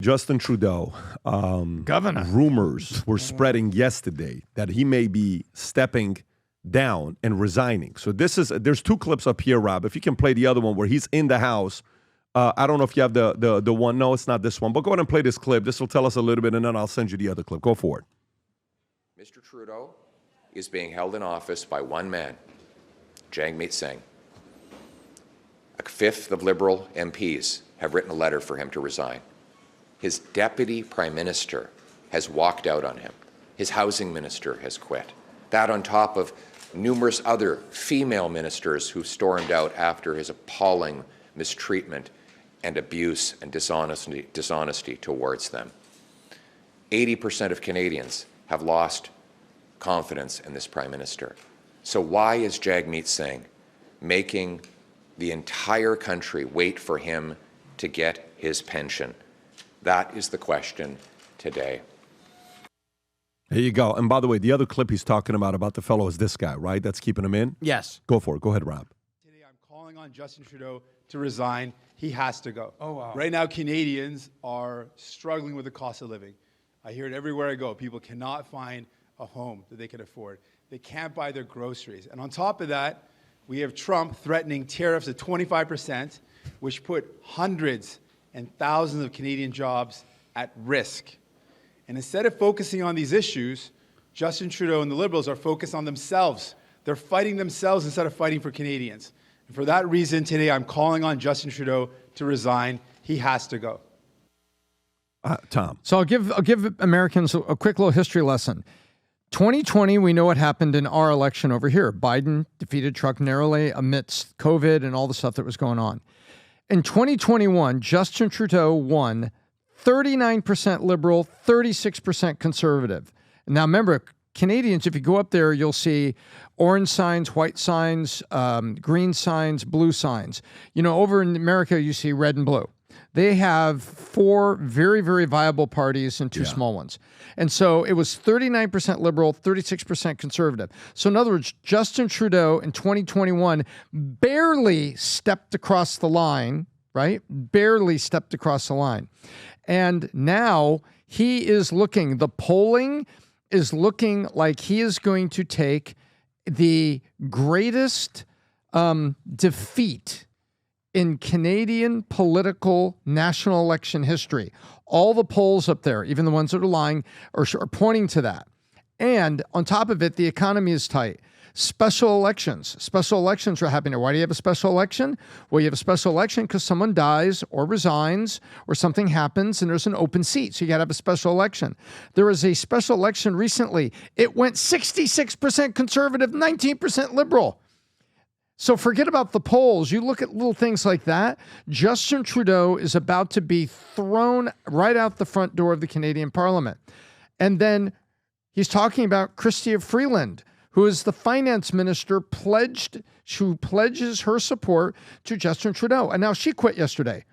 Justin Trudeau, Governor. rumors were spreading yesterday that he may be stepping down and resigning. So there's two clips up here, Rob. If you can play the other one where he's in the House. I don't know if you have the one. No, it's not this one. But go ahead and play this clip. This will tell us a little bit, and then I'll send you the other clip. Go for it. Mr. Trudeau is being held in office by one man, Jagmeet Singh. A fifth of Liberal MPs have written a letter for him to resign. His deputy prime minister has walked out on him. His housing minister has quit. That on top of numerous other female ministers who stormed out after his appalling mistreatment and abuse and dishonesty towards them. 80% of Canadians have lost confidence in this prime minister. So why is Jagmeet Singh making the entire country wait for him to get his pension? That is the question today. There you go. And by the way, the other clip he's talking about the fellow is this guy, right? That's keeping him in? Yes. Go for it. Go ahead, Rob. Today I'm calling on Justin Trudeau to resign. He has to go. Oh, wow. Right now, Canadians are struggling with the cost of living. I hear it everywhere I go. People cannot find a home that they can afford. They can't buy their groceries. And on top of that, we have Trump threatening tariffs at 25%, which put hundreds and thousands of Canadian jobs at risk. And instead of focusing on these issues, Justin Trudeau and the Liberals are focused on themselves. They're fighting themselves instead of fighting for Canadians. And for that reason, today I'm calling on Justin Trudeau to resign. He has to go. Tom. So I'll give Americans a quick little history lesson. 2020, we know what happened in our election over here. Biden defeated Trump narrowly amidst COVID and all the stuff that was going on. In 2021, Justin Trudeau won 39% Liberal, 36% Conservative. Now, remember, Canadians, if you go up there, you'll see orange signs, white signs, green signs, blue signs. You know, over in America, you see red and blue. They have four very, very viable parties and two small ones. And so it was 39% Liberal, 36% Conservative. So in other words, Justin Trudeau in 2021 barely stepped across the line, right? Barely stepped across the line. And now he is looking, the polling is looking like he is going to take the greatest defeat in Canadian political national election history. All the polls up there, even the ones that are lying, are pointing to that. And on top of it, the economy is tight. Special elections are happening. Why do you have a special election? Well, you have a special election because someone dies or resigns or something happens and there's an open seat. So you got to have a special election. There was a special election recently. It went 66% Conservative, 19% Liberal. So forget about the polls. You look at little things like that. Justin Trudeau is about to be thrown right out the front door of the Canadian Parliament. And then he's talking about Chrystia Freeland, who is the finance minister who pledges her support to Justin Trudeau. And now she quit yesterday.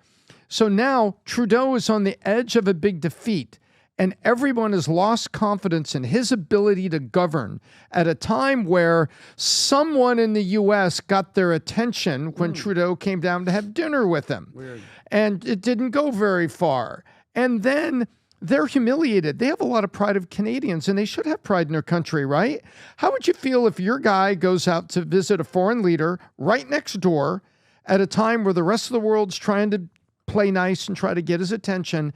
So now Trudeau is on the edge of a big defeat. And everyone has lost confidence in his ability to govern at a time where someone in the U.S. got their attention when Trudeau came down to have dinner with him. Weird. And it didn't go very far. And then they're humiliated. They have a lot of pride of Canadians, and they should have pride in their country, right? How would you feel if your guy goes out to visit a foreign leader right next door at a time where the rest of the world's trying to play nice and try to get his attention,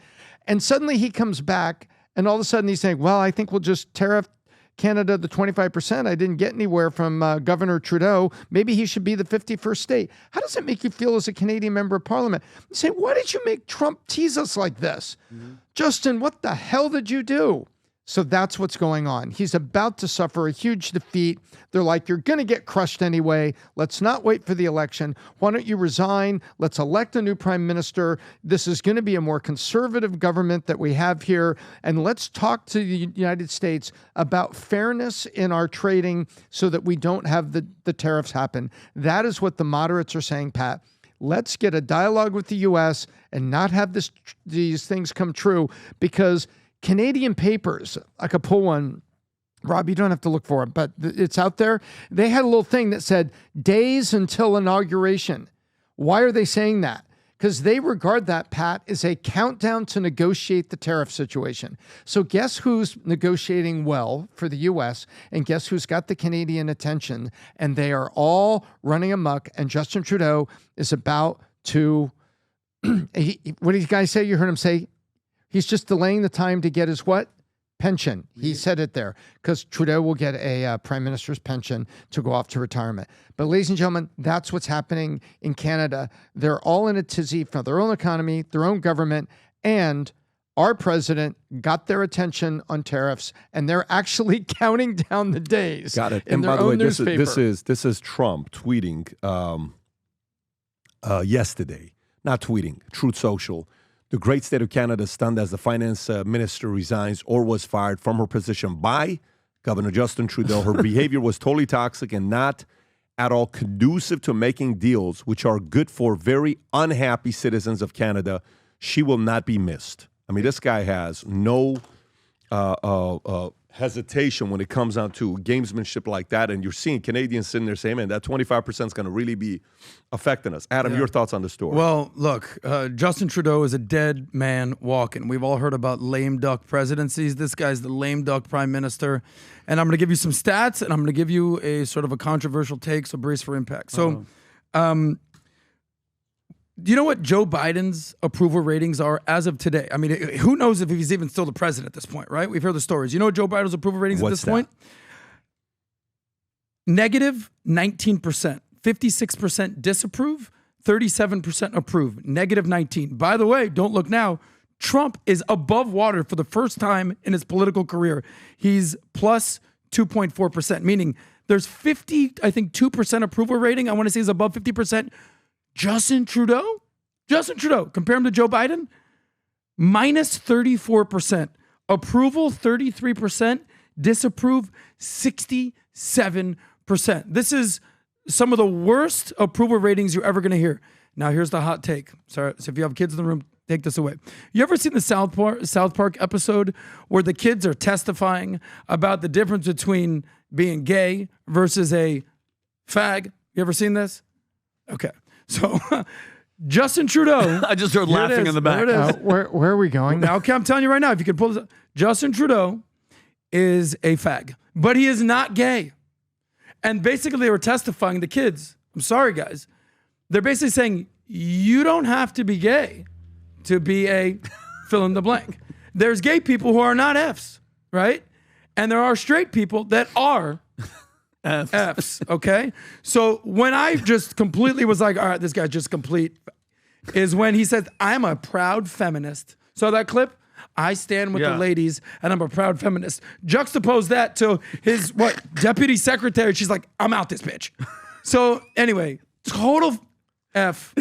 and suddenly he comes back, and all of a sudden he's saying, well, I think we'll just tariff Canada the 25%. I didn't get anywhere from Governor Trudeau. Maybe he should be the 51st state. How does it make you feel as a Canadian member of parliament? You say, why did you make Trump tease us like this? Justin, what the hell did you do? So that's what's going on. He's about to suffer a huge defeat. They're like, you're going to get crushed anyway. Let's not wait for the election. Why don't you resign? Let's elect a new prime minister. This is going to be a more conservative government that we have here. And let's talk to the United States about fairness in our trading so that we don't have the tariffs happen. That is what the moderates are saying, Pat. Let's get a dialogue with the U.S. and not have these things come true, because Canadian papers, I could pull one, Rob, you don't have to look for it, but it's out there. They had a little thing that said days until inauguration. Why are they saying that? because they regard that, Pat, as a countdown to negotiate the tariff situation. So guess who's negotiating well for the U.S. and guess who's got the Canadian attention? And they are all running amok. And Justin Trudeau is about to, what did you guys say? You heard him say, he's just delaying the time to get his what? Pension. He said it there because Trudeau will get a prime minister's pension to go off to retirement. But ladies and gentlemen, that's what's happening in Canada. They're all in a tizzy for their own economy, their own government, and our president got their attention on tariffs, and they're actually counting down the days. Got it. In And their by the own way, newspaper. this is Trump tweeting yesterday, not tweeting, Truth Social. The great state of Canada stunned as the finance minister resigns or was fired from her position by Governor Justin Trudeau. Her behavior was totally toxic and not at all conducive to making deals which are good for very unhappy citizens of Canada. She will not be missed. I mean, this guy has no hesitation when it comes down to gamesmanship like that. And you're seeing Canadians sitting there saying, man, that 25% is going to really be affecting us. Adam, your thoughts on the story? Well, look, Justin Trudeau is a dead man walking. We've all heard about lame duck presidencies. This guy's the lame duck prime minister. And I'm going to give you some stats, and I'm going to give you a sort of a controversial take, so brace for impact. So, do you know what Joe Biden's approval ratings are as of today? I mean, who knows if he's even still the president at this point, right? We've heard the stories. You know what Joe Biden's approval ratings at this point? Negative 19%, 56% disapprove, 37% approve, negative 19. By the way, don't look now. Trump is above water for the first time in his political career. He's plus 2.4%, meaning there's 2% approval rating. I want to say is above 50%. Justin Trudeau, compare him to Joe Biden, minus 34%. Approval, 33%. Disapprove, 67%. This is some of the worst approval ratings you're ever going to hear. Now, here's the hot take. Sorry, so if you have kids in the room, take this away. You ever seen the South Park episode where the kids are testifying about the difference between being gay versus a fag? You ever seen this? Okay. So, Justin Trudeau. I just heard laughing in the back. Where are we going? Now, okay, I'm telling you right now, if you could pull this up, Justin Trudeau is a fag, but he is not gay. And basically, they were testifying, the kids, I'm sorry, guys, they're basically saying, you don't have to be gay to be a fill in the blank. There's gay people who are not Fs, right? And there are straight people that are Fs, okay? So when I just completely was like, all right, this guy's just complete, is when he said, I'm a proud feminist. So that clip, I stand with the ladies and I'm a proud feminist. Juxtapose that to his, deputy secretary. She's like, I'm out this bitch. So anyway, total F.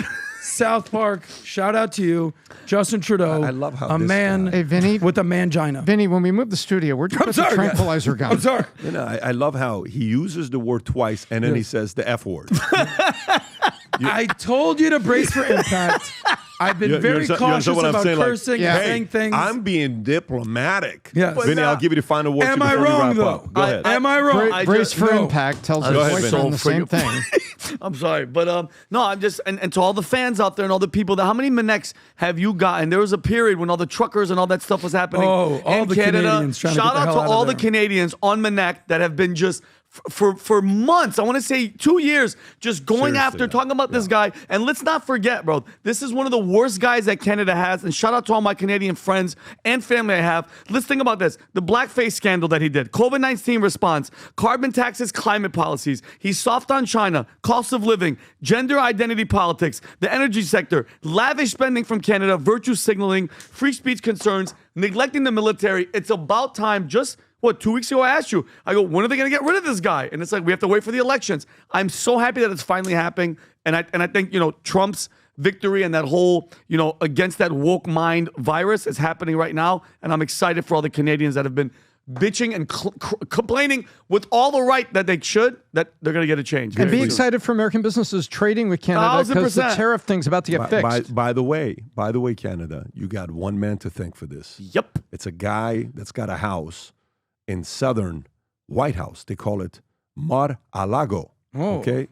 South Park, shout out to you, Justin Trudeau. I love how a man Hey, Vinny. with a mangina. Vinny, when we move the studio, where'd you put the tranquilizer gun? I'm sorry. You know, I love how he uses the word twice and then he says the F word. I told you to brace for impact. I've been very cautious about cursing and saying things. I'm being diplomatic. Yes. Vinny, I'll give you the final word. Am I wrong, though? Go ahead. Am I wrong? Brace for impact tells Go us ahead, voice Vinny. on the same thing. I'm sorry, but no, I'm just and to all the fans out there and all the people that how many Maneks have you gotten? There was a period when all the truckers and all that stuff was happening. Oh, all in the Canada. Canadians trying to Shout get the out hell to out of all the there. Canadians on Manek that have been just for months. I want to say 2 years, just going Seriously, after talking about this guy. And let's not forget, bro, this is one of the worst guys that Canada has. And shout out to all my Canadian friends and family I have. Let's think about this: the blackface scandal that he did, COVID-19 response, carbon taxes, climate policies. He's soft on China, cost of living, gender identity politics, the energy sector, lavish spending from Canada, virtue signaling, free speech concerns, neglecting the military. It's about time. Just 2 weeks ago I asked you, I go, when are they going to get rid of this guy? And it's like, we have to wait for the elections. I'm so happy that it's finally happening. And I think, Trump's victory and that whole, against that woke mind virus is happening right now. And I'm excited for all the Canadians that have been bitching and complaining with all the right that they should, that they're going to get a change. And be excited for American businesses trading with Canada because the 1,000%. tariff thing's about to get fixed. By the way, Canada, you got one man to thank for this. Yep. It's a guy that's got a house in southern White House. They call it Mar-a-Lago. Oh. Okay?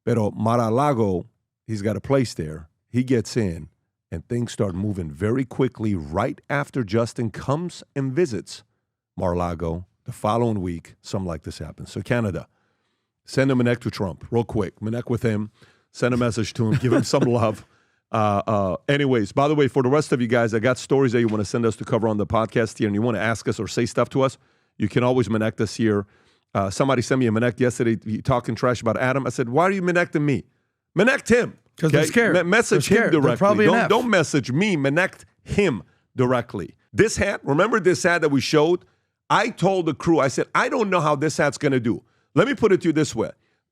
Pero Mar-a-Lago, he's got a place there. he gets in, and things start moving very quickly right after Justin comes and visits Mar-a-Lago. The following week, something like this happens. So Canada, send a Menek to Trump real quick. Menek with him. Send a message to him. Give him some love. Anyways, by the way, for the rest of you guys, I got stories that you want to send us to cover on the podcast here, and you want to ask us or say stuff to us, you can always Menek us here. Somebody sent me a Menek yesterday talking trash about Adam. I said, why are you Menecting me? Menect him. Because they're scared. Message they're him scared. directly. Don't message me. Menect him directly. This hat, remember this hat that we showed? I told the crew, I said, I don't know how this hat's going to do. Let me put it to you this way.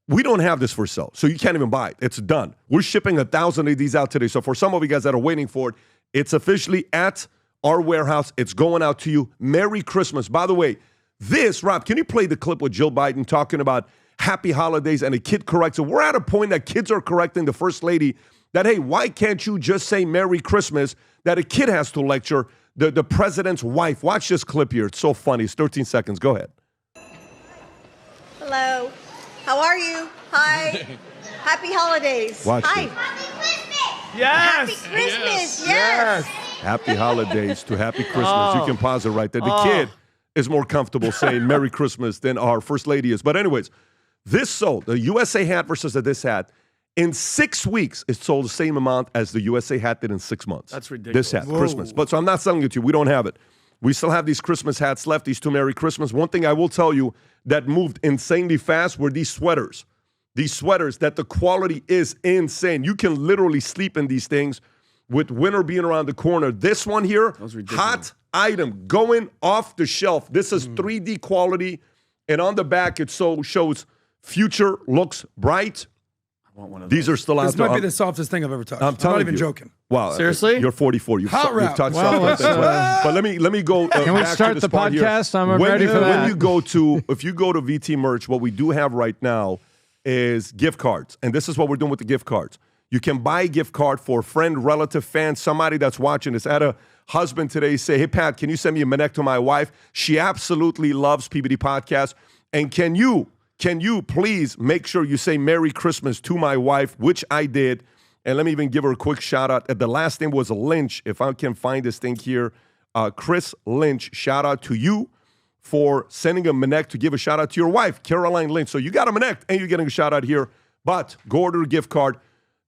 We don't have this for sale, so you can't even buy it. It's done. We're shipping 1,000 of these out today. So for some of you guys that are waiting for it, it's officially at our warehouse. It's going out to you. Merry Christmas. By the way, this, Rob, can you play the clip with Jill Biden talking about happy holidays and a kid corrects it? We're at a point that kids are correcting the First Lady that, hey, why can't you just say Merry Christmas, that a kid has to lecture the president's wife. Watch this clip here. It's so funny. It's 13 seconds. Go ahead. Hello. How are you? Hi. Happy holidays. Watch Hi. it. Happy Christmas. Yes. Happy Christmas. Yes. Happy holidays to happy Christmas. You can pause it right there. The kid is more comfortable saying Merry Christmas than our First Lady is. But anyways, this sold, the USA hat versus this hat, in 6 weeks, it sold the same amount as the USA hat did in 6 months. That's ridiculous. This hat, Christmas. But so I'm not selling it to you. We don't have it. We still have these Christmas hats left, these two Merry Christmas. One thing I will tell you that moved insanely fast were these sweaters. These sweaters that the quality is insane. You can literally sleep in these things with winter being around the corner. This one here, hot item going off the shelf. This is 3D quality. And on the back, it shows future looks bright. These are still out This there. might be the softest thing I've ever touched. I'm not even joking. Wow. Seriously? You're 44. You've Hot touched wrap. stuff like that. But let me go Can we back start to this the part here. podcast? I'm ready for that. When you go to, if you go to VT Merch, what we do have right now is gift cards. And this is what we're doing with the gift cards. You can buy a gift card for a friend, relative, fan, somebody that's watching this. I had a husband today say, hey, Pat, can you send me a Menek to my wife? She absolutely loves PBD Podcast. And can you please make sure you say Merry Christmas to my wife, which I did. And let me even give her a quick shout out. The last name was Lynch. If I can find this thing here, Chris Lynch, shout out to you for sending a Menek to give a shout out to your wife, Caroline Lynch. So you got a Menek and you're getting a shout out here. But go order a gift card.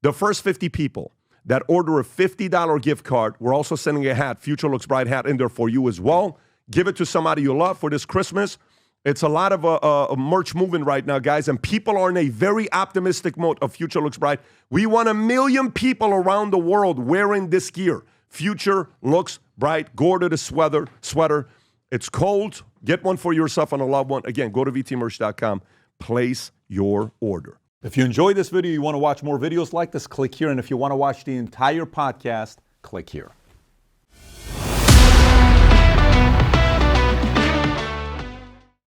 The first 50 people that order a $50 gift card, we're also sending a hat, Future Looks Bright hat in there for you as well. Give it to somebody you love for this Christmas. It's a lot of merch moving right now, guys, and people are in a very optimistic mode of Future Looks Bright. We want 1 million people around the world wearing this gear. Future Looks Bright. Go order the sweater. It's cold. Get one for yourself and a loved one. Again, go to vtmerch.com. Place your order. If you enjoyed this video, you want to watch more videos like this, click here. And if you want to watch the entire podcast, click here.